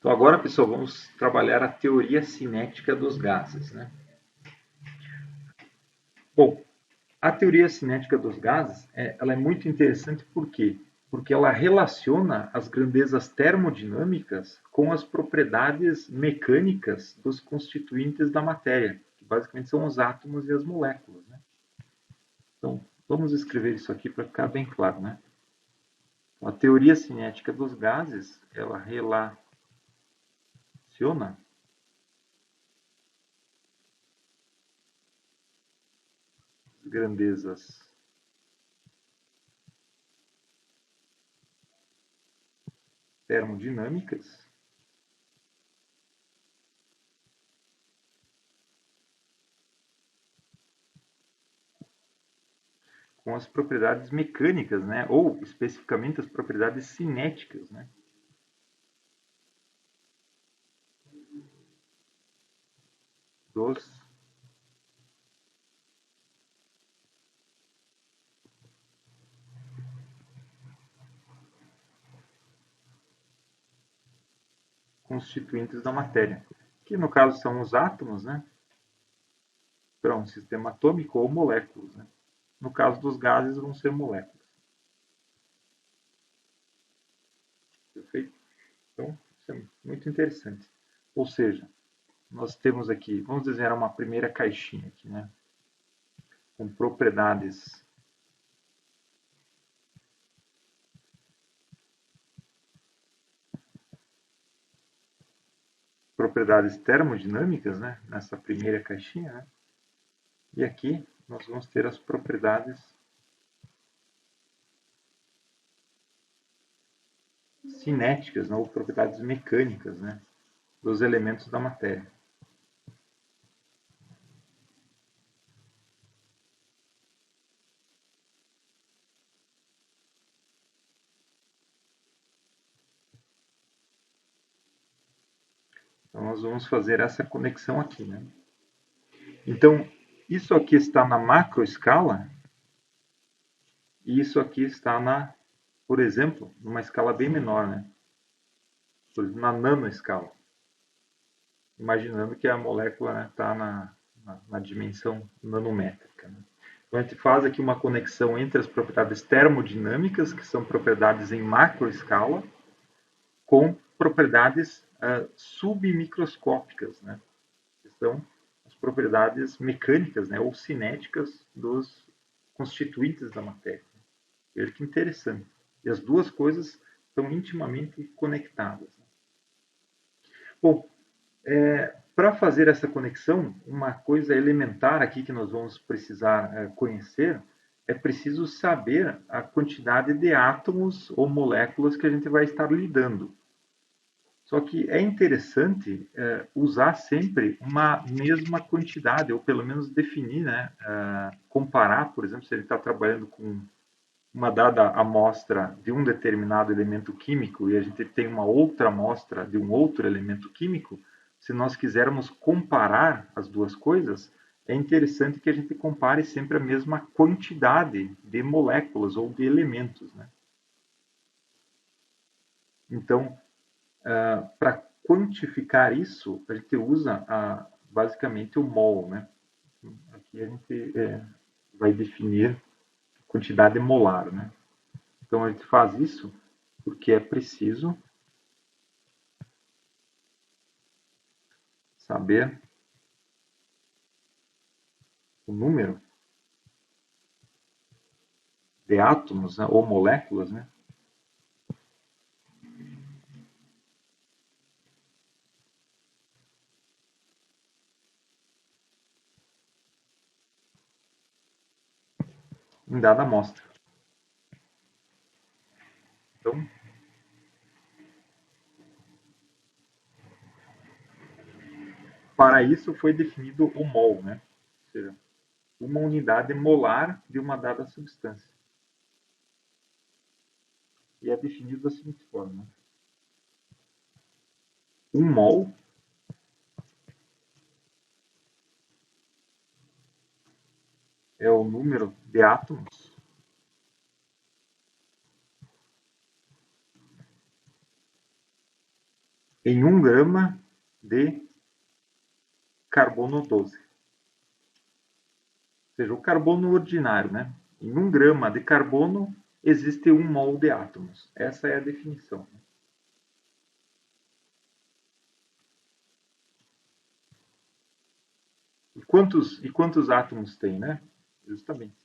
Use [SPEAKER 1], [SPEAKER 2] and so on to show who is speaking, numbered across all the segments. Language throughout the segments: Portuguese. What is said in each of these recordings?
[SPEAKER 1] Então agora, pessoal, vamos trabalhar a teoria cinética dos gases, né? Bom, a teoria cinética dos gases, ela é muito interessante por quê? Porque ela relaciona as grandezas termodinâmicas com as propriedades mecânicas dos constituintes da matéria, que basicamente são os átomos e as moléculas, né? Então, vamos escrever isso aqui para ficar bem claro, né? A teoria cinética dos gases, ela relaciona as grandezas termodinâmicas com as propriedades mecânicas, né? Ou especificamente as propriedades cinéticas, né? Dos constituintes da matéria, que no caso são os átomos, né? Para um sistema atômico ou moléculas, né? No caso dos gases vão ser moléculas. Perfeito? Então, isso é muito interessante. Ou seja, nós temos aqui, vamos desenhar uma primeira caixinha aqui, né? Com propriedades termodinâmicas, né? Nessa primeira caixinha, né? E aqui nós vamos ter as propriedades cinéticas, né? Ou propriedades mecânicas, né? Dos elementos da matéria. Então, nós vamos fazer essa conexão aqui, né? Então, isso aqui está na macroescala e isso aqui está na, por exemplo, numa escala bem menor, né? Por exemplo, na nanoescala. Imaginando que a molécula está, né, na dimensão nanométrica, né? Então, a gente faz aqui uma conexão entre as propriedades termodinâmicas, que são propriedades em macroescala, com propriedades submicroscópicas, né? Que são as propriedades mecânicas, né, ou cinéticas dos constituintes da matéria. Veja que interessante. E as duas coisas estão intimamente conectadas. Bom, para fazer essa conexão, uma coisa elementar aqui que nós vamos precisar conhecer é preciso saber a quantidade de átomos ou moléculas que a gente vai estar lidando. Só que é interessante usar sempre uma mesma quantidade, ou pelo menos definir, né? Comparar, por exemplo, se ele está trabalhando com uma dada amostra de um determinado elemento químico e a gente tem uma outra amostra de um outro elemento químico, se nós quisermos comparar as duas coisas, é interessante que a gente compare sempre a mesma quantidade de moléculas ou de elementos, né? Então, para quantificar isso, a gente usa basicamente o mol, né? Aqui a gente vai definir quantidade molar, né? Então a gente faz isso porque é preciso saber o número de átomos, né, ou moléculas, né? Em dada amostra. Então, para isso foi definido o mol, né? Ou seja, uma unidade molar de uma dada substância. E é definido da seguinte forma: um mol é o número de átomos em 1 grama de carbono 12. Ou seja, o carbono ordinário, né? Em 1 grama de carbono existe 1 mol de átomos. Essa é a definição. E quantos átomos tem, né? Justamente.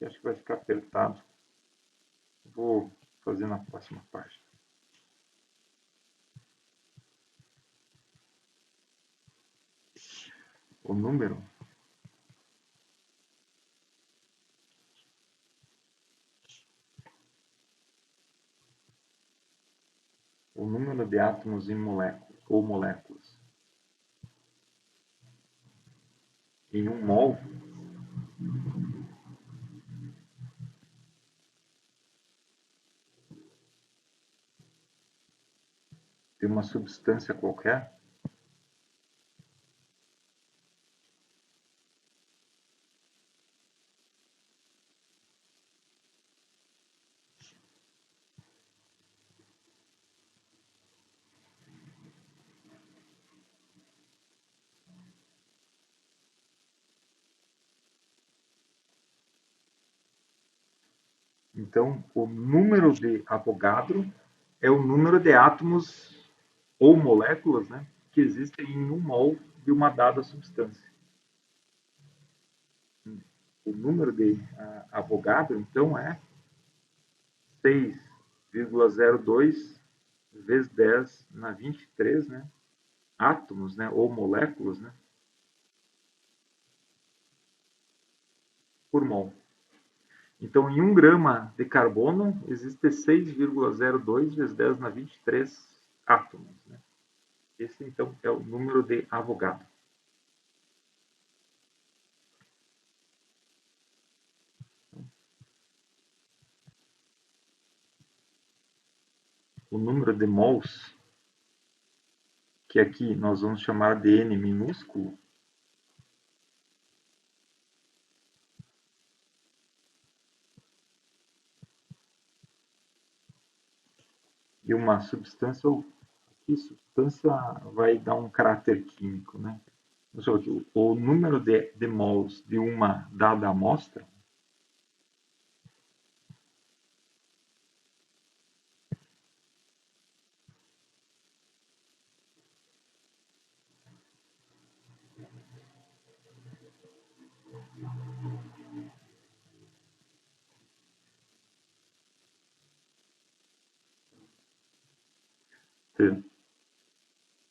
[SPEAKER 1] Eu acho que vai ficar apertado. Vou fazer na próxima página. O número de átomos em moléculas ou moléculas. Em 1 mol, de uma substância qualquer, então o número de Avogadro é o número de átomos ou moléculas, né, que existem em 1 mol de uma dada substância. O número de Avogadro, então, é 6,02 vezes 10 na 23, né, átomos, né, ou moléculas, né, por mol. Então, em 1 grama de carbono, existe 6,02 vezes 10 na 23 átomos. Né? Esse, então, é o número de Avogadro. O número de mols, que aqui nós vamos chamar de N minúsculo, e uma substância, aqui substância vai dar um caráter químico, né? O número de mols de uma dada amostra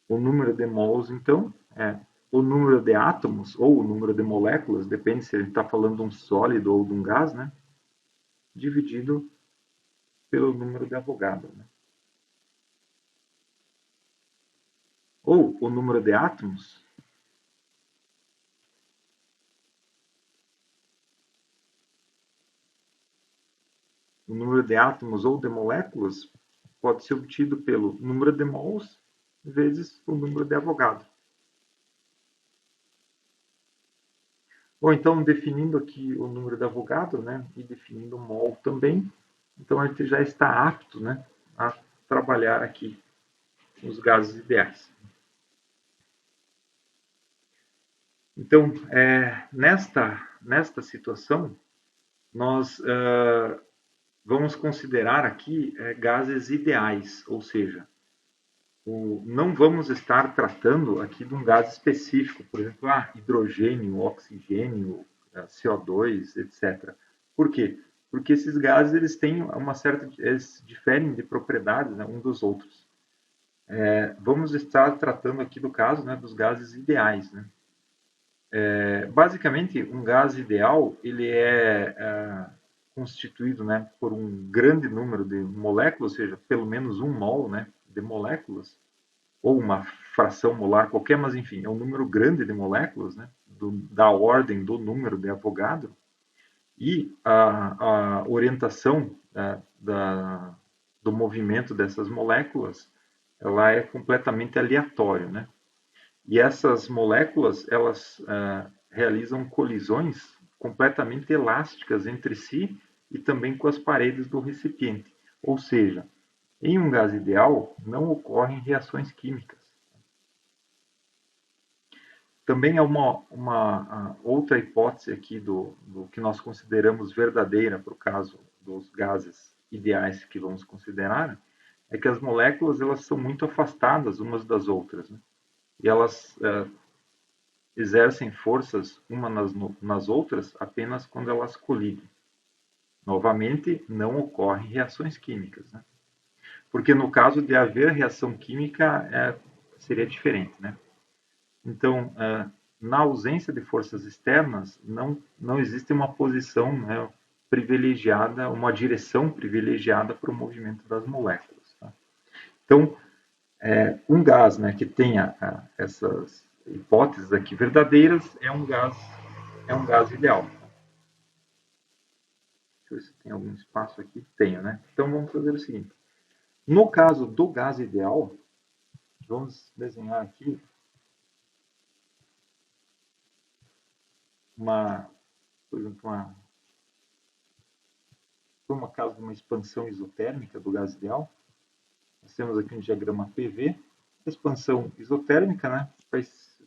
[SPEAKER 1] o número de mols, então, é o número de átomos ou o número de moléculas, depende se a gente está falando de um sólido ou de um gás, né? Dividido pelo número de Avogadro. Né? Ou o número de átomos o número de átomos ou de moléculas pode ser obtido pelo número de mols vezes o número de Avogadro. Ou então, definindo aqui o número de Avogadro, né, e definindo o mol também, então a gente já está apto, né, a trabalhar aqui os gases ideais. Então, nesta situação, nós vamos considerar aqui gases ideais, ou seja, não vamos estar tratando aqui de um gás específico, por exemplo, hidrogênio, oxigênio, CO2, etc. Por quê? Porque esses gases eles têm uma certa, eles diferem de propriedades, né, um dos outros. Vamos estar tratando aqui do caso, né, dos gases ideais, né? Basicamente, um gás ideal ele é constituído, né, por um grande número de moléculas, ou seja, pelo menos 1 mol, né, de moléculas, ou uma fração molar qualquer, mas enfim, é um número grande de moléculas, né, da ordem do número de Avogadro, e a orientação do movimento dessas moléculas ela é completamente aleatória, né? E essas moléculas elas realizam colisões completamente elásticas entre si e também com as paredes do recipiente. Ou seja, em um gás ideal não ocorrem reações químicas. Também há uma outra hipótese aqui do que nós consideramos verdadeira para o caso dos gases ideais que vamos considerar, é que as moléculas elas são muito afastadas umas das outras, né? E elas exercem forças umas nas outras apenas quando elas colidem. Novamente, não ocorrem reações químicas, né? Porque no caso de haver reação química, seria diferente, né? Então, na ausência de forças externas, não existe uma posição, né, privilegiada, uma direção privilegiada para o movimento das moléculas. Tá? Então, um gás, né, que tenha essas hipóteses aqui verdadeiras é um gás ideal. Deixa eu ver se tem algum espaço aqui. Tenho, né? Então, vamos fazer o seguinte. No caso do gás ideal, vamos desenhar aqui por exemplo, uma caso de uma expansão isotérmica do gás ideal. Nós temos aqui um diagrama PV. A expansão isotérmica, né,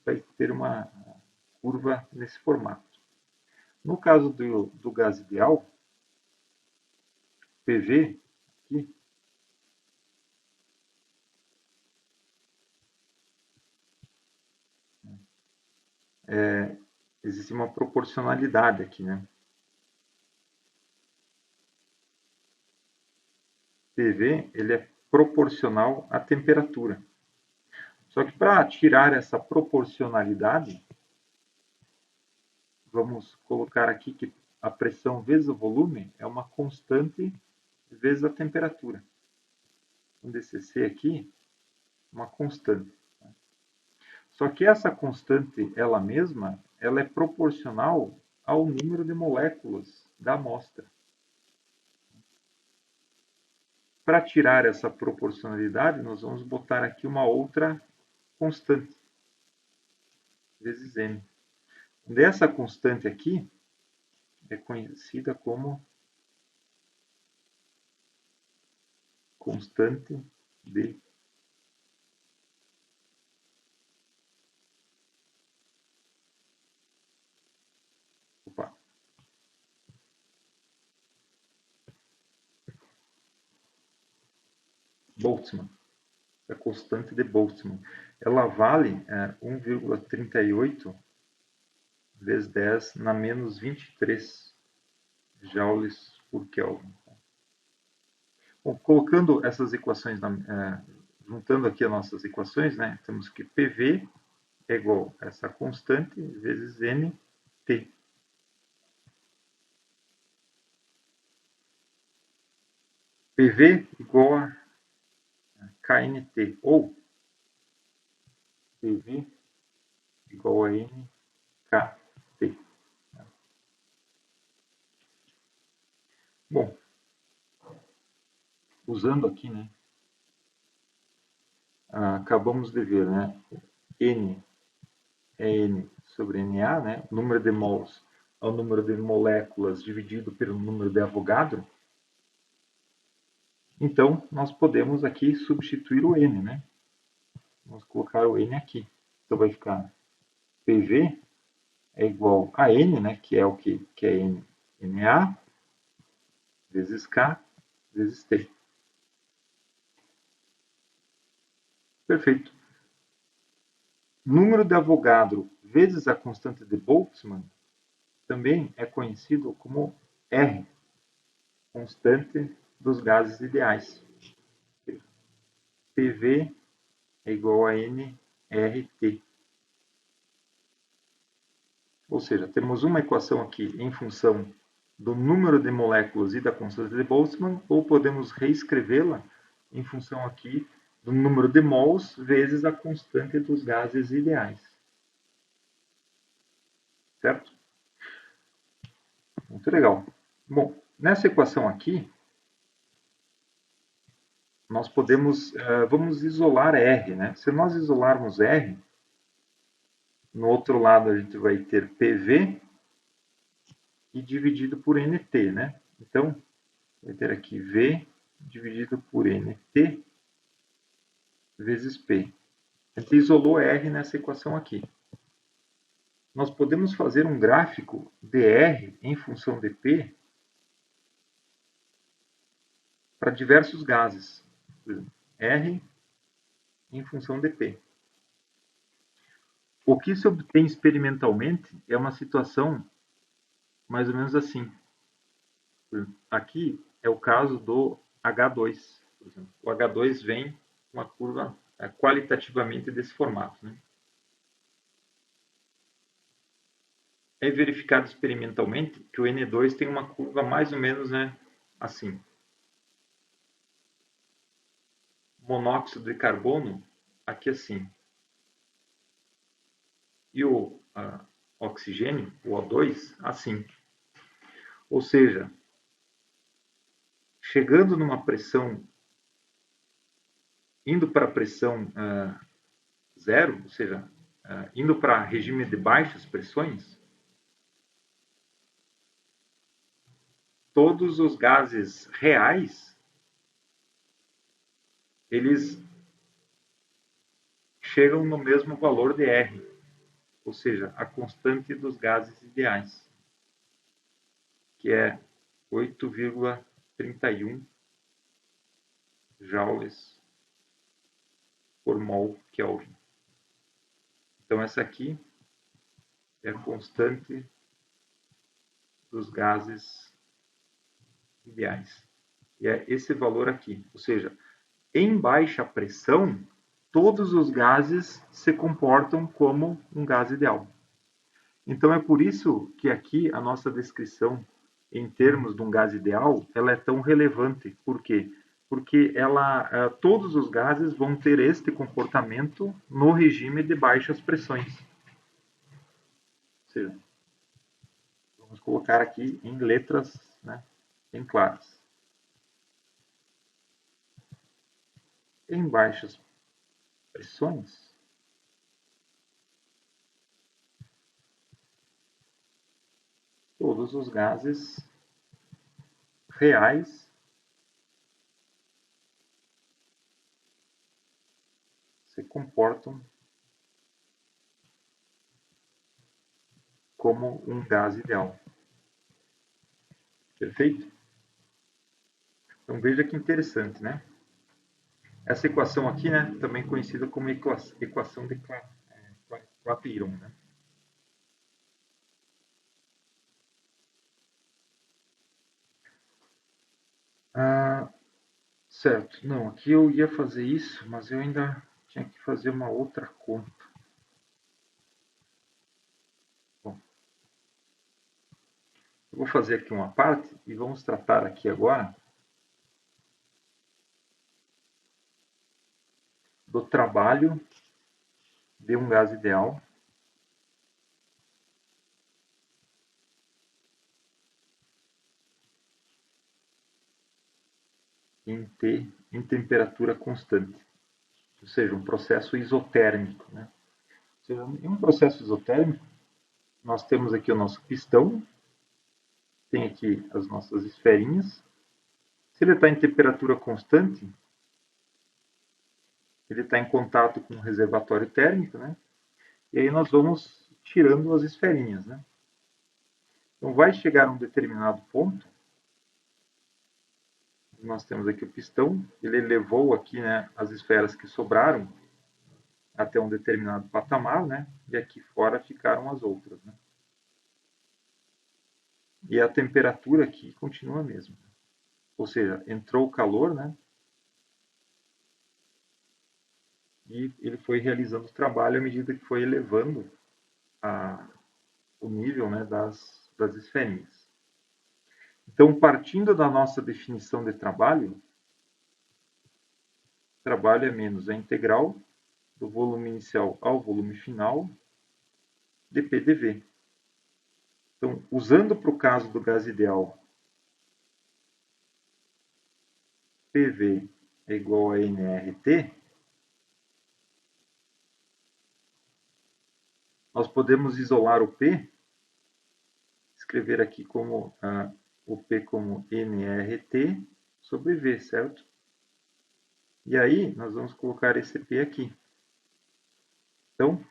[SPEAKER 1] vai ter uma curva nesse formato. No caso do gás ideal, PV, aqui, existe uma proporcionalidade aqui, né? PV ele é proporcional à temperatura. Só que para tirar essa proporcionalidade, vamos colocar aqui que a pressão vezes o volume é uma constante vezes a temperatura. Um DCC aqui, uma constante. Só que essa constante, ela mesma, ela é proporcional ao número de moléculas da amostra. Para tirar essa proporcionalidade, nós vamos botar aqui uma outra constante, vezes m. Dessa constante aqui é conhecida como constante de Boltzmann. A constante de Boltzmann. Ela vale 1,38 vezes 10 na menos 23 joules por Kelvin. Bom, colocando essas equações, juntando aqui as nossas equações, né, temos que PV é igual a essa constante vezes NT. PV igual a KNT, ou PV igual a NKT. Bom, usando aqui, né, acabamos de ver, né, N é N sobre Na, né, o número de mols é o número de moléculas dividido pelo número de Avogadro. Então, nós podemos aqui substituir o N, né? Vamos colocar o N aqui. Então, vai ficar PV é igual a N, né? Que é o que? Que é N, Na vezes K vezes T. Perfeito. Número de Avogadro vezes a constante de Boltzmann também é conhecido como R, constante dos gases ideais. PV é igual a nRT. Ou seja, temos uma equação aqui em função do número de moléculas e da constante de Boltzmann, ou podemos reescrevê-la em função aqui do número de mols vezes a constante dos gases ideais. Certo? Muito legal. Bom, nessa equação aqui, nós podemos, vamos isolar R, né? Se nós isolarmos R, no outro lado a gente vai ter PV e dividido por NT, né? Então, vai ter aqui V dividido por NT vezes P. A gente isolou R nessa equação aqui. Nós podemos fazer um gráfico dr em função de P para diversos gases. R em função de P. O que se obtém experimentalmente é uma situação mais ou menos assim. Aqui é o caso do H2. Por exemplo. O H2 vem com uma curva qualitativamente desse formato. Né? É verificado experimentalmente que o N2 tem uma curva mais ou menos, né, assim. Monóxido de carbono, aqui assim. E o oxigênio, o O2, assim. Ou seja, chegando numa pressão, indo para a pressão zero, ou seja, indo para regime de baixas pressões, todos os gases reais, eles chegam no mesmo valor de R, ou seja, a constante dos gases ideais, que é 8,31 joules por mol Kelvin. Então, essa aqui é a constante dos gases ideais. E é esse valor aqui. Ou seja, em baixa pressão, todos os gases se comportam como um gás ideal. Então, é por isso que aqui a nossa descrição em termos de um gás ideal, ela é tão relevante. Por quê? Porque todos os gases vão ter este comportamento no regime de baixas pressões. Ou seja, vamos colocar aqui em letras, né, bem claras. Em baixas pressões, todos os gases reais se comportam como um gás ideal. Perfeito? Então veja que interessante, né? Essa equação aqui, né, também conhecida como equação de Clapeyron, né? Certo. Não, aqui eu ia fazer isso, mas eu ainda tinha que fazer uma outra conta. Bom, eu vou fazer aqui uma parte e vamos tratar aqui agora do trabalho de um gás ideal em temperatura constante, ou seja, um processo isotérmico. Né? Ou seja, em um processo isotérmico, nós temos aqui o nosso pistão, tem aqui as nossas esferinhas. Se ele está em temperatura constante, ele está em contato com o reservatório térmico, né? E aí nós vamos tirando as esferinhas, né? Então vai chegar a um determinado ponto, nós temos aqui o pistão, ele levou aqui, né, as esferas que sobraram até um determinado patamar, né? E aqui fora ficaram as outras, né? E a temperatura aqui continua a mesma. Ou seja, entrou o calor, né? E ele foi realizando o trabalho à medida que foi elevando o nível, né, das esferinhas. Então, partindo da nossa definição de trabalho é menos a integral do volume inicial ao volume final de P dV. Então, usando para o caso do gás ideal, PV é igual a nRT, nós podemos isolar o P, escrever aqui como o P como nRT sobre V, certo? E aí, nós vamos colocar esse P aqui. Então,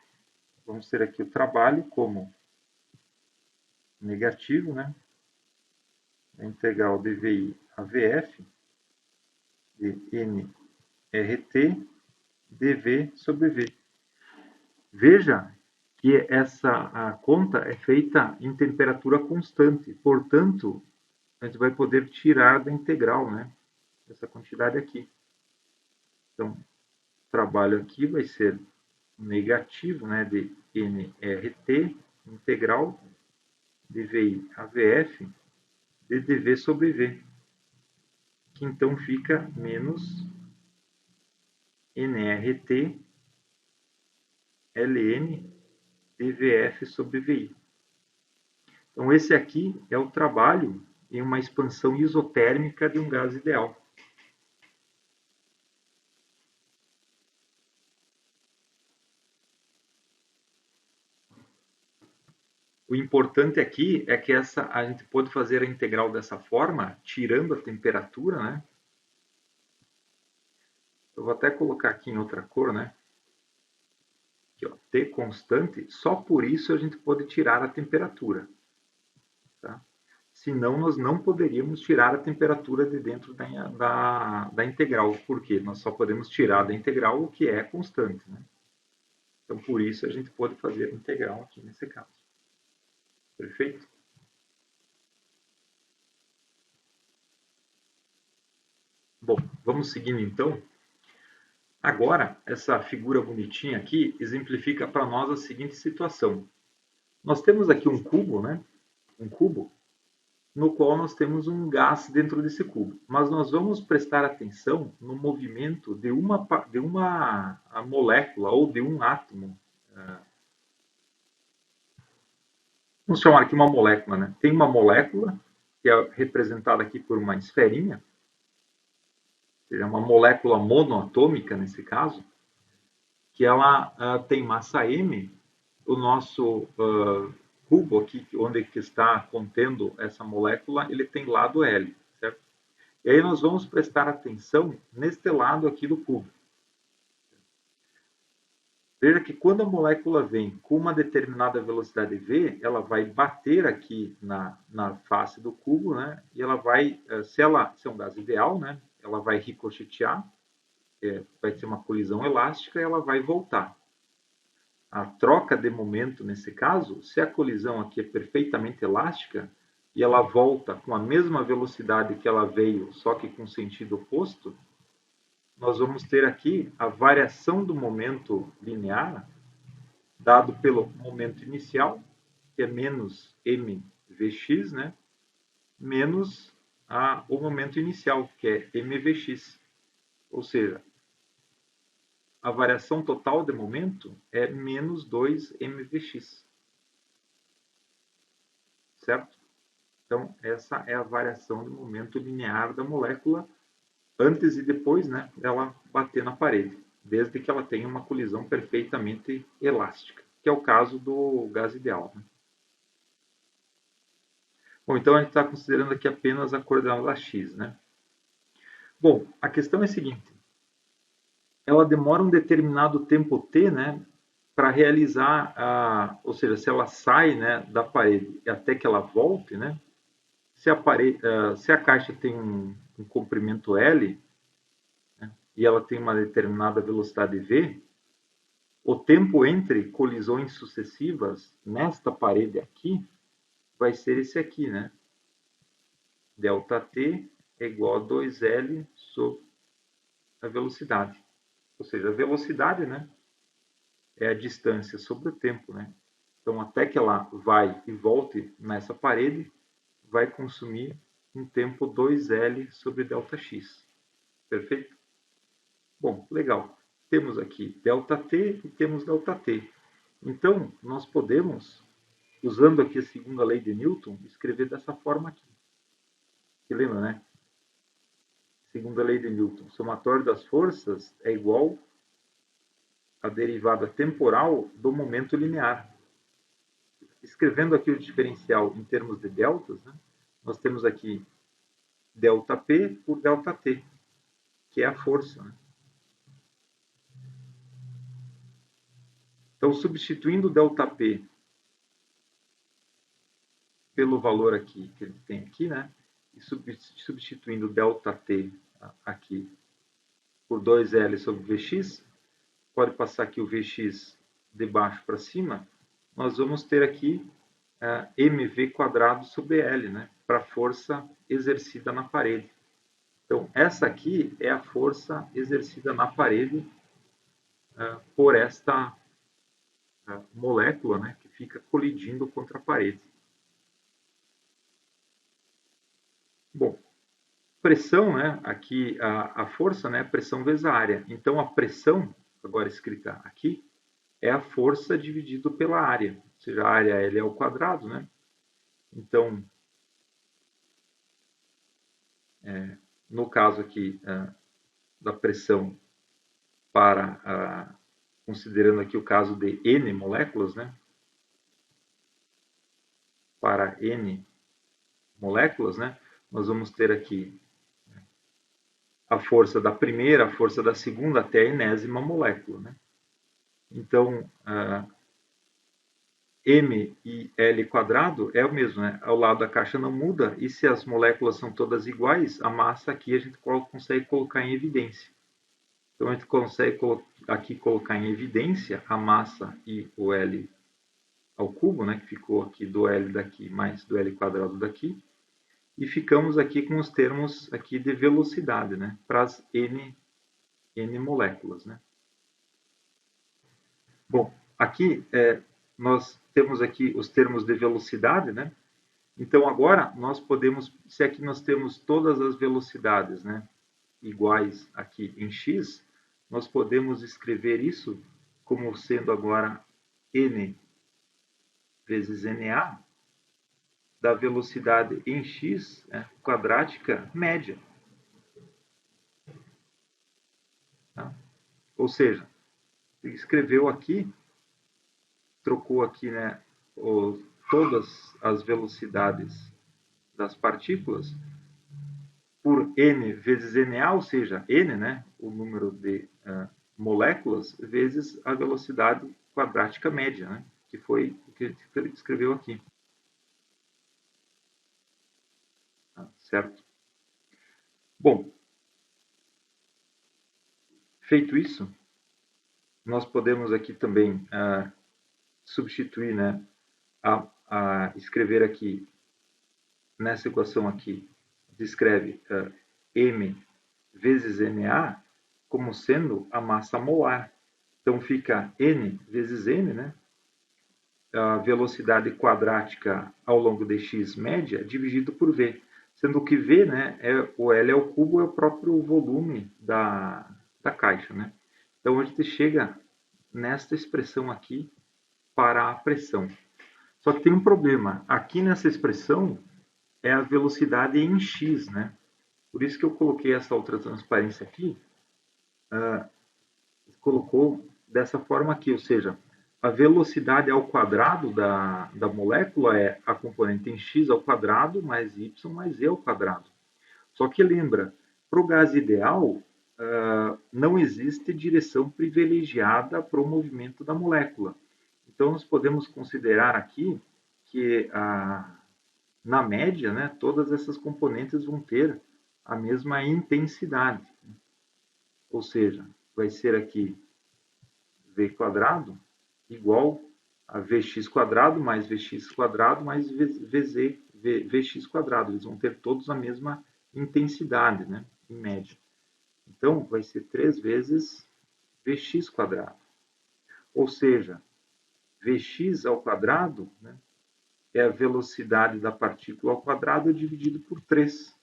[SPEAKER 1] vamos ter aqui o trabalho como negativo, né? A integral dVi a VF de nRT dV sobre V. Veja que a conta é feita em temperatura constante, portanto, a gente vai poder tirar da integral, né? Essa quantidade aqui. Então, o trabalho aqui vai ser negativo, né, de nRT integral dVi a VF de dV sobre V, que então fica menos nRT ln dVF sobre VI. Então, esse aqui é o trabalho em uma expansão isotérmica de um gás ideal. O importante aqui é que a gente pode fazer a integral dessa forma, tirando a temperatura, né? Eu vou até colocar aqui em outra cor, né? Aqui, ó, T constante, só por isso a gente pode tirar a temperatura. Tá? Senão, nós não poderíamos tirar a temperatura de dentro da integral. Por quê? Nós só podemos tirar da integral o que é constante. Né? Então, por isso, a gente pode fazer a integral aqui nesse caso. Perfeito? Bom, vamos seguindo então. Agora, essa figura bonitinha aqui exemplifica para nós a seguinte situação. Nós temos aqui um cubo, né? Um cubo, no qual nós temos um gás dentro desse cubo. Mas nós vamos prestar atenção no movimento de uma molécula ou de um átomo. Vamos chamar aqui uma molécula, né? Tem uma molécula, que é representada aqui por uma esferinha, seja, uma molécula monoatômica nesse caso, que ela tem massa m. O nosso cubo aqui, onde que está contendo essa molécula, ele tem lado L, certo? E aí nós vamos prestar atenção neste lado aqui do cubo. Veja que quando a molécula vem com uma determinada velocidade v, ela vai bater aqui na face do cubo, né? E ela vai, se é um gás ideal, né? Ela vai ricochetear, vai ter uma colisão elástica e ela vai voltar. A troca de momento, nesse caso, se a colisão aqui é perfeitamente elástica e ela volta com a mesma velocidade que ela veio, só que com sentido oposto, nós vamos ter aqui a variação do momento linear dado pelo momento inicial, que é menos mvx, né? Menos o momento inicial, que é mvx. Ou seja, a variação total de momento é menos 2 mvx. Certo? Então, essa é a variação do momento linear da molécula antes e depois, né, dela bater na parede, desde que ela tenha uma colisão perfeitamente elástica, que é o caso do gás ideal. Né? Bom, então a gente está considerando aqui apenas a coordenada x. Né? Bom, a questão é a seguinte. Ela demora um determinado tempo t, né, para realizar, ou seja, se ela sai, né, da parede até que ela volte, né, se a caixa tem um comprimento L, né, e ela tem uma determinada velocidade v, o tempo entre colisões sucessivas nesta parede aqui vai ser esse aqui, né? ΔT é igual a 2L sobre a velocidade. Ou seja, a velocidade, né, é a distância sobre o tempo, né? Então, até que ela vai e volte nessa parede, vai consumir um tempo 2L sobre ΔX. Perfeito? Bom, legal. Temos aqui ΔT e temos ΔT. Então, nós podemos, usando aqui a segunda lei de Newton, escrever dessa forma aqui. Você lembra, né? Segunda lei de Newton. O somatório das forças é igual à derivada temporal do momento linear. Escrevendo aqui o diferencial em termos de deltas, né? nós temos aqui ΔP por ΔT, que é a força, né? Então, substituindo ΔP pelo valor aqui que ele tem aqui, né? E substituindo ΔT aqui por 2L sobre Vx, pode passar aqui o Vx de baixo para cima, nós vamos ter aqui mv quadrado sobre L, né? Para a força exercida na parede. Então, essa aqui é a força exercida na parede por esta molécula, né? Que fica colidindo contra a parede. Bom, pressão, né? Aqui a força, né? Pressão vezes a área. Então, a pressão, agora escrita aqui, é a força dividido pela área. Ou seja, a área L é ao quadrado, né? Então, no caso aqui da pressão para, considerando aqui o caso de N moléculas, né? Para N moléculas, né? Nós vamos ter aqui a força da primeira, a força da segunda, até a enésima molécula, né? Então, M e L quadrado é o mesmo, né? Ao lado da caixa não muda, e se as moléculas são todas iguais, a massa aqui a gente consegue colocar em evidência. Então, a gente consegue aqui colocar em evidência a massa e o L ao cubo, né? Que ficou aqui do L daqui mais do L quadrado daqui. E ficamos aqui com os termos aqui de velocidade, né? Para as N moléculas, né? Bom, aqui nós temos aqui os termos de velocidade, né? Então, agora, nós podemos, se aqui nós temos todas as velocidades, né, iguais aqui em x, nós podemos escrever isso como sendo agora n vezes na da velocidade em x, né, quadrática média. Tá? Ou seja, escreveu aqui, trocou aqui, né, todas as velocidades das partículas por n vezes na, ou seja, n, né, o número de moléculas, vezes a velocidade quadrática média, né, que foi o que ele escreveu aqui. Certo? Bom, feito isso, nós podemos aqui também substituir, né, escrever aqui, nessa equação aqui, descreve m vezes na como sendo a massa molar. Então, fica n vezes n, né, a velocidade quadrática ao longo de x média dividido por v. Sendo que v, né, o L ao cubo, é o próprio volume da caixa, né? Então, a gente chega nesta expressão aqui para a pressão. Só que tem um problema. Aqui nessa expressão é a velocidade em x, né? Por isso que eu coloquei essa outra transparência aqui. Colocou dessa forma aqui, ou seja, a velocidade ao quadrado da molécula é a componente em x ao quadrado mais y mais e ao quadrado. Só que lembra, para o gás ideal, não existe direção privilegiada para o movimento da molécula. Então, nós podemos considerar aqui que, na média, né, todas essas componentes vão ter a mesma intensidade. Ou seja, vai ser aqui v quadrado igual a vx quadrado mais vx quadrado mais vx quadrado. Eles vão ter todos a mesma intensidade, né, em média. Então, vai ser 3 vezes vx quadrado. Ou seja, vx ao quadrado, né, é a velocidade da partícula ao quadrado dividido por 3.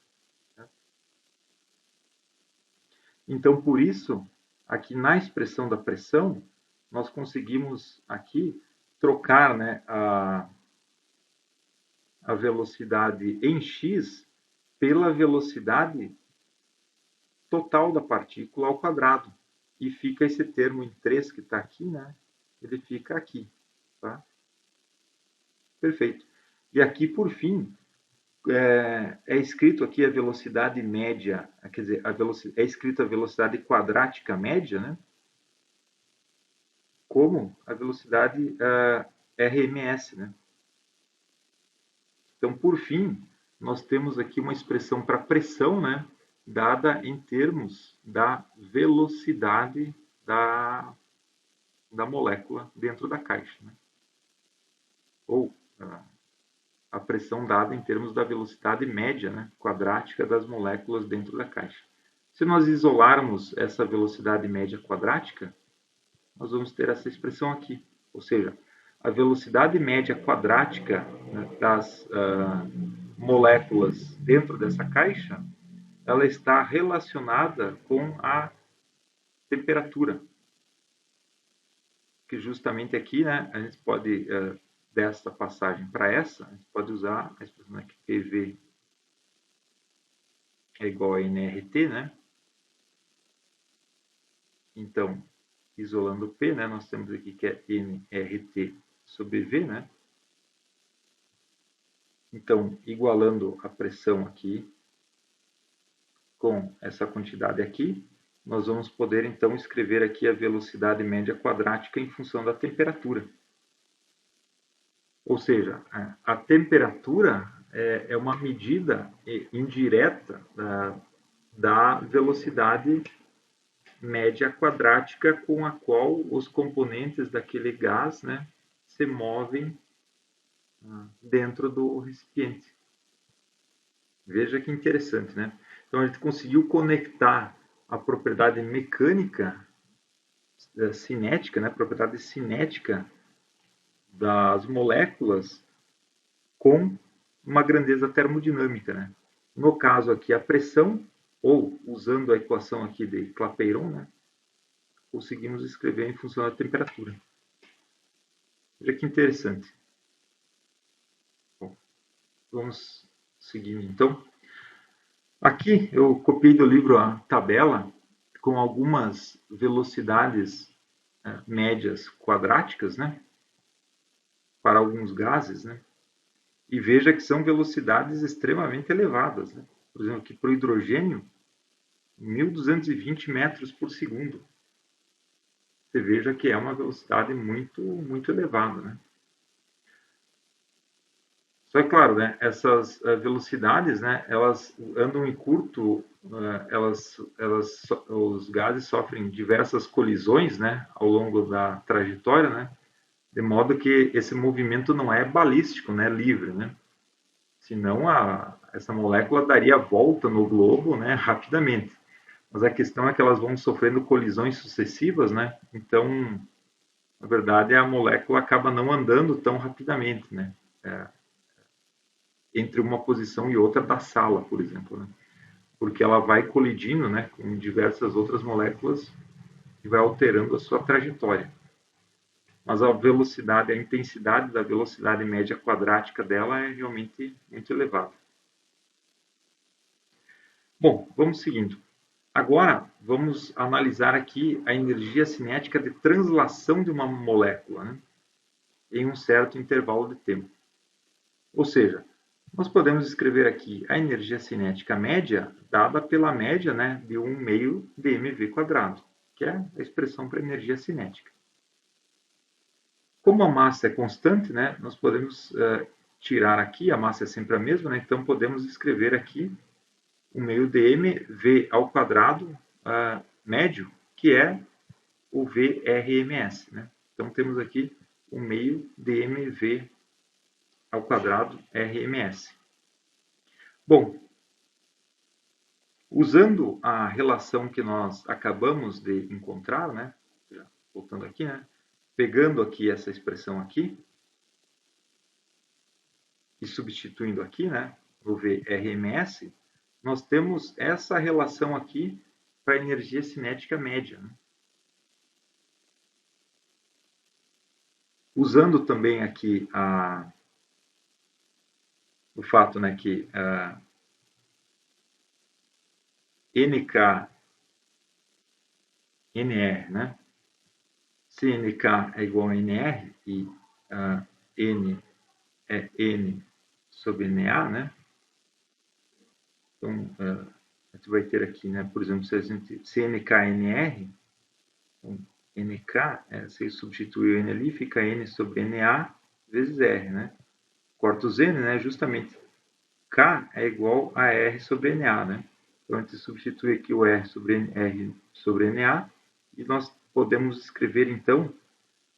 [SPEAKER 1] Né? Então, por isso, aqui na expressão da pressão, nós conseguimos aqui trocar, né, a velocidade em x pela velocidade total da partícula ao quadrado. E fica esse termo em 3 que está aqui, né? Ele fica aqui. Tá? Perfeito. E aqui, por fim, é escrito aqui a velocidade média, quer dizer, é escrito a velocidade quadrática média, né? Como a velocidade RMS, né? Então, por fim, nós temos aqui uma expressão para pressão, né? Dada em termos da velocidade da molécula dentro da caixa, né? Ou a pressão dada em termos da velocidade média, né, quadrática das moléculas dentro da caixa. Se nós isolarmos essa velocidade média quadrática, nós vamos ter essa expressão aqui, ou seja, a velocidade média quadrática, né, das moléculas dentro dessa caixa, ela está relacionada com a temperatura, que justamente aqui, né, a gente pode, dessa passagem para essa, a gente pode usar a expressão aqui, PV é igual a nRT, né? Então, isolando P, né, nós temos aqui que é nRT sobre V, né? Então, igualando a pressão aqui com essa quantidade aqui, nós vamos poder, então, escrever aqui a velocidade média quadrática em função da temperatura. Ou seja, a temperatura é uma medida indireta da velocidade média quadrática com a qual os componentes daquele gás, né, se movem dentro do recipiente. Veja que interessante, né? Então a gente conseguiu conectar a propriedade mecânica cinética, né, a propriedade cinética das moléculas com uma grandeza termodinâmica, né? No caso aqui a pressão, ou usando a equação aqui de Clapeyron, né, conseguimos escrever em função da temperatura. Veja que interessante. Bom, vamos seguindo então. Aqui eu copiei do livro a tabela com algumas velocidades médias quadráticas, né, para alguns gases, né, e veja que são velocidades extremamente elevadas, né. Por exemplo, aqui para o hidrogênio, 1.220 metros por segundo. Você veja que é uma velocidade muito elevada, né. Só é claro, né, essas velocidades, né, elas andam em curto, os gases sofrem diversas colisões, né, ao longo da trajetória, né, de modo que esse movimento não é balístico, né, livre, né. Senão essa molécula daria a volta no globo, né, rapidamente. Mas a questão é que elas vão sofrendo colisões sucessivas, né, então, na verdade, a molécula acaba não andando tão rapidamente, né. Entre uma posição e outra da sala, por exemplo, né? Porque ela vai colidindo, né, com diversas outras moléculas e vai alterando a sua trajetória. Mas a velocidade, a intensidade da velocidade média quadrática dela é realmente muito elevada. Bom, vamos seguindo. Agora, vamos analisar aqui a energia cinética de translação de uma molécula, né, em um certo intervalo de tempo. Ou seja, nós podemos escrever aqui a energia cinética média dada pela média, né, de 1 meio de mv², que é a expressão para energia cinética. Como a massa é constante, né, nós podemos tirar aqui, a massa é sempre a mesma, né, então podemos escrever aqui 1 meio de mv² médio, que é o VRMS. Né? Então temos aqui 1 meio de mv² RMS. Bom, usando a relação que nós acabamos de encontrar, né? Voltando aqui, né? Pegando aqui essa expressão aqui e substituindo aqui, né? No VRMS, nós temos essa relação aqui para a energia cinética média. Né? Usando também aqui o fato, né, que NK, NR, né? Se NK é igual a NR e N é N sobre NA, né? Então, a gente vai ter aqui, né, por exemplo, se NKNR, então, NK, se substituir o N ali, fica N sobre NA vezes R, né? Corta os N, né? Justamente K é igual a R sobre NA, né? Então, a gente substitui aqui o R sobre NA e nós podemos escrever, então,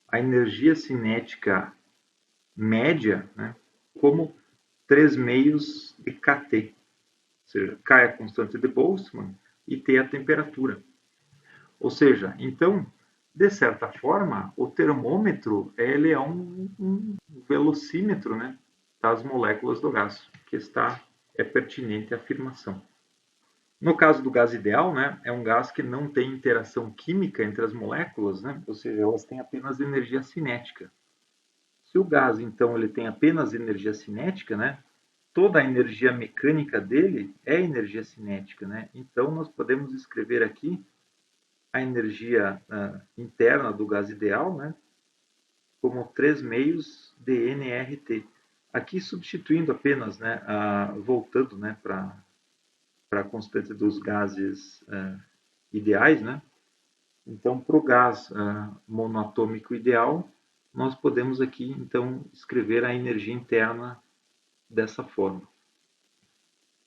[SPEAKER 1] a energia cinética média, né, como 3 meios de kT. Ou seja, K é a constante de Boltzmann e T é a temperatura. Ou seja, então, de certa forma, o termômetro ele é um velocímetro, né, das moléculas do gás, que é pertinente à afirmação. No caso do gás ideal, né, é um gás que não tem interação química entre as moléculas, né, ou seja, elas têm apenas energia cinética. Se o gás, então, ele tem apenas energia cinética, né, toda a energia mecânica dele é energia cinética, né? Então, nós podemos escrever aqui a energia interna do gás ideal, né, como 3 meios de nRT. Aqui substituindo apenas, né, voltando, né, para a constante dos gases ideais, né? Então, para o gás monoatômico ideal, nós podemos aqui, então, escrever a energia interna dessa forma.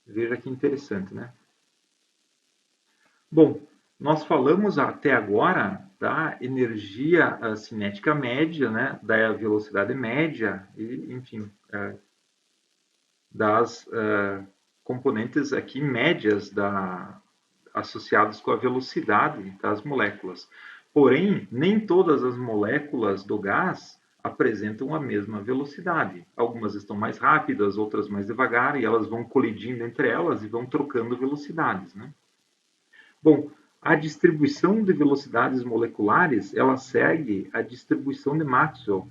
[SPEAKER 1] Veja que interessante, né? Bom, nós falamos até agora da energia cinética média, né, da velocidade média e, enfim, das componentes aqui médias associadas com a velocidade das moléculas. Porém, nem todas as moléculas do gás apresentam a mesma velocidade. Algumas estão mais rápidas, outras mais devagar, e elas vão colidindo entre elas e vão trocando velocidades, né? Bom, a distribuição de velocidades moleculares, ela segue a distribuição de Maxwell,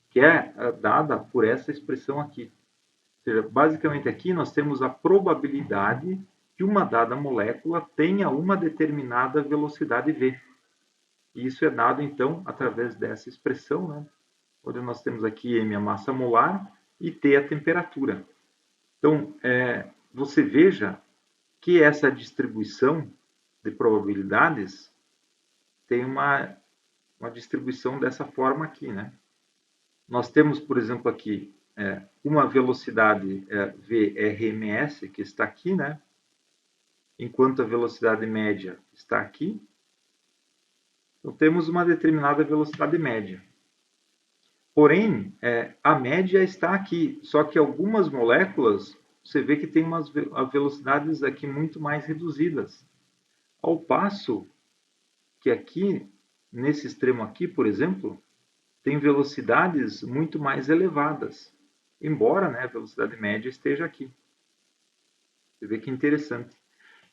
[SPEAKER 1] que é dada por essa expressão aqui. Ou seja, basicamente aqui nós temos a probabilidade que uma dada molécula tenha uma determinada velocidade v. E isso é dado, então, através dessa expressão, né? Onde nós temos aqui m a massa molar e t a temperatura. Então, você veja que essa distribuição de probabilidades tem uma distribuição dessa forma aqui, né? Nós temos, por exemplo, aqui uma velocidade Vrms, que está aqui, né? Enquanto a velocidade média está aqui. Então, temos uma determinada velocidade média. Porém, a média está aqui, só que algumas moléculas, você vê que tem umas velocidades aqui muito mais reduzidas. Ao passo que aqui, nesse extremo aqui, por exemplo, tem velocidades muito mais elevadas, embora, né, a velocidade média esteja aqui. Você vê que interessante.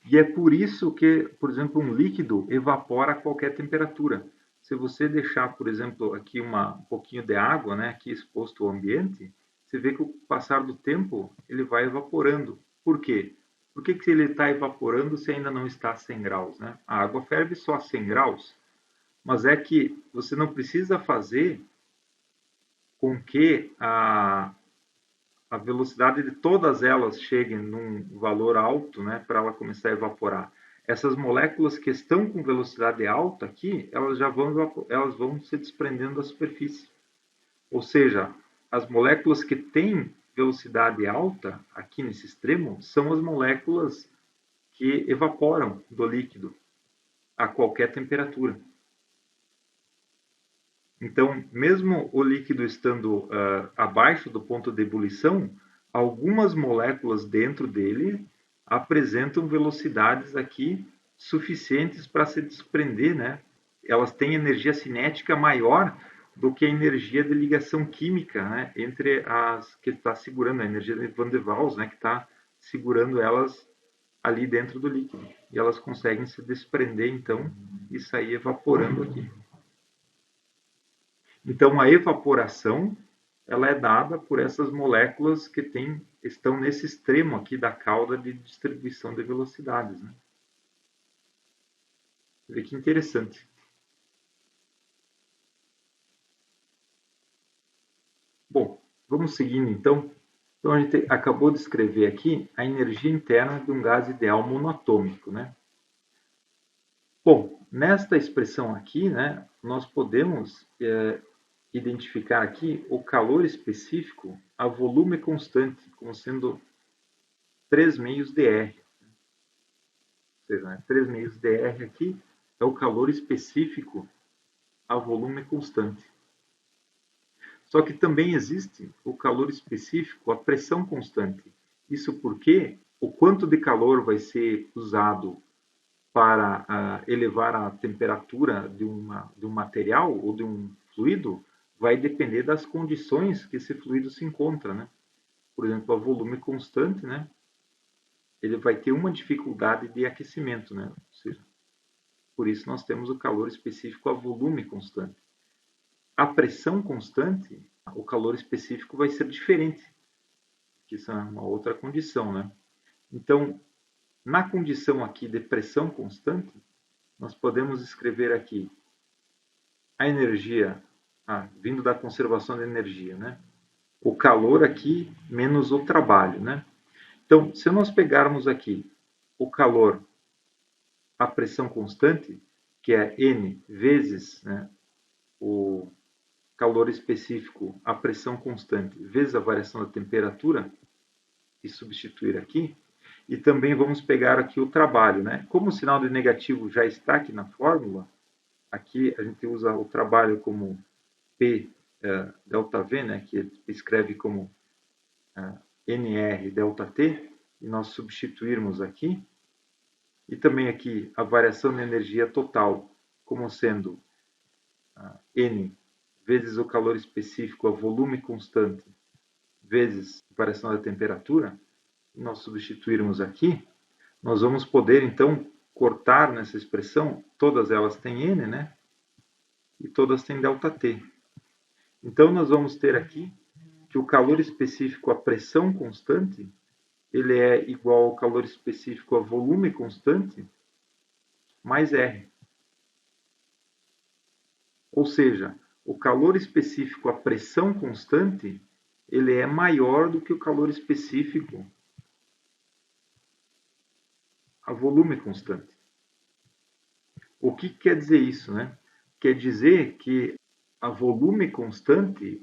[SPEAKER 1] E é por isso que, por exemplo, um líquido evapora a qualquer temperatura. Se você deixar, por exemplo, aqui um pouquinho de água, né, aqui exposto ao ambiente, você vê que com o passar do tempo ele vai evaporando. Por quê? Por que ele está evaporando se ainda não está a 100 graus? Né? A água ferve só a 100 graus, mas é que você não precisa fazer com que a velocidade de todas elas chegue num valor alto, né, para ela começar a evaporar. Essas moléculas que estão com velocidade alta aqui, elas vão se desprendendo da superfície. Ou seja, as moléculas que têm velocidade alta, aqui nesse extremo, são as moléculas que evaporam do líquido a qualquer temperatura. Então, mesmo o líquido estando abaixo do ponto de ebulição, algumas moléculas dentro dele apresentam velocidades aqui suficientes para se desprender, né? Elas têm energia cinética maior do que a energia de ligação química, né? Entre as que está segurando, a energia de Van der Waals, né? Que está segurando elas ali dentro do líquido. E elas conseguem se desprender, então, e sair evaporando aqui. Então, a evaporação ela é dada por essas moléculas que estão nesse extremo aqui da cauda de distribuição de velocidades. Né? Vê que interessante. Bom, vamos seguindo então. Então, a gente acabou de escrever aqui a energia interna de um gás ideal monoatômico, né? Bom, nesta expressão aqui, né, nós podemos identificar aqui o calor específico a volume constante, como sendo 3 meios dr. Ou seja, né, 3 meios dr aqui é o calor específico a volume constante. Só que também existe o calor específico a pressão constante. Isso porque o quanto de calor vai ser usado para elevar a temperatura de um material ou de um fluido vai depender das condições que esse fluido se encontra, né? Por exemplo, a volume constante, né? Ele vai ter uma dificuldade de aquecimento, né? Ou seja, por isso nós temos o calor específico a volume constante. A pressão constante, o calor específico vai ser diferente, que isso é uma outra condição, né? Então, na condição aqui de pressão constante, nós podemos escrever aqui a energia, vindo da conservação da energia, né? O calor aqui menos o trabalho, né? Então, se nós pegarmos aqui o calor a pressão constante, que é N vezes, né, o calor específico a pressão constante vezes a variação da temperatura, e substituir aqui, e também vamos pegar aqui o trabalho, né? Como o sinal de negativo já está aqui na fórmula, aqui a gente usa o trabalho como P delta V, né, que escreve como NR delta T, e nós substituirmos aqui, e também aqui a variação de energia total como sendo N vezes o calor específico a volume constante vezes a variação da temperatura, e nós substituirmos aqui, nós vamos poder então cortar nessa expressão, todas elas têm N, né? E todas têm ΔT. Então, nós vamos ter aqui que o calor específico à pressão constante, ele é igual ao calor específico a volume constante, mais R. Ou seja, o calor específico à pressão constante, ele é maior do que o calor específico a volume constante. O que quer dizer isso, né? Quer dizer que a volume constante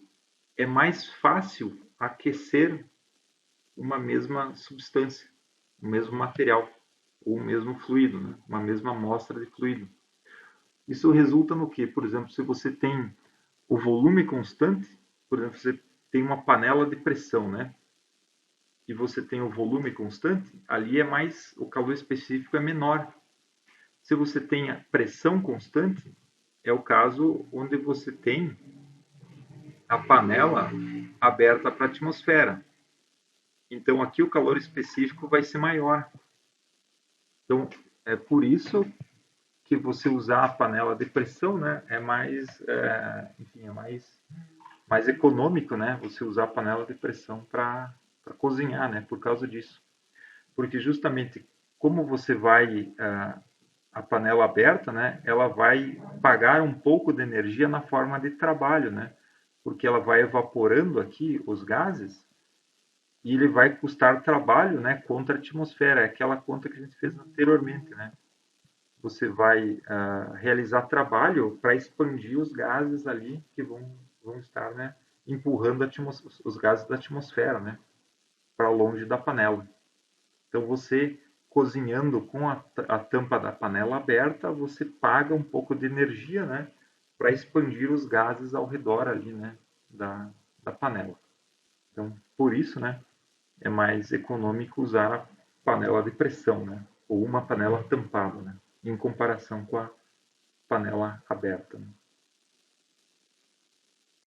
[SPEAKER 1] é mais fácil aquecer uma mesma substância, o mesmo material, ou o mesmo fluido, né? Uma mesma amostra de fluido. Isso resulta no que? Por exemplo, se você tem o volume constante, por exemplo, você tem uma panela de pressão, né? E você tem o volume constante, ali é mais, o calor específico é menor. Se você tem a pressão constante, é o caso onde você tem a panela aberta para a atmosfera. Então, aqui o calor específico vai ser maior. Então, é por isso que você usar a panela de pressão, né, é mais, enfim, é mais econômico, né, você usar a panela de pressão para cozinhar, né, por causa disso. Porque justamente como você vai a panela aberta, né, ela vai pagar um pouco de energia na forma de trabalho, né, porque ela vai evaporando aqui os gases e ele vai custar trabalho, né, contra a atmosfera. É aquela conta que a gente fez anteriormente, né? Você vai realizar trabalho para expandir os gases ali que vão estar, né, empurrando os gases da atmosfera, né, para longe da panela. Então, você cozinhando com a tampa da panela aberta, você paga um pouco de energia, né, para expandir os gases ao redor ali, né, da panela. Então, por isso, né, é mais econômico usar a panela de pressão, né, ou uma panela tampada, né, em comparação com a panela aberta. Né.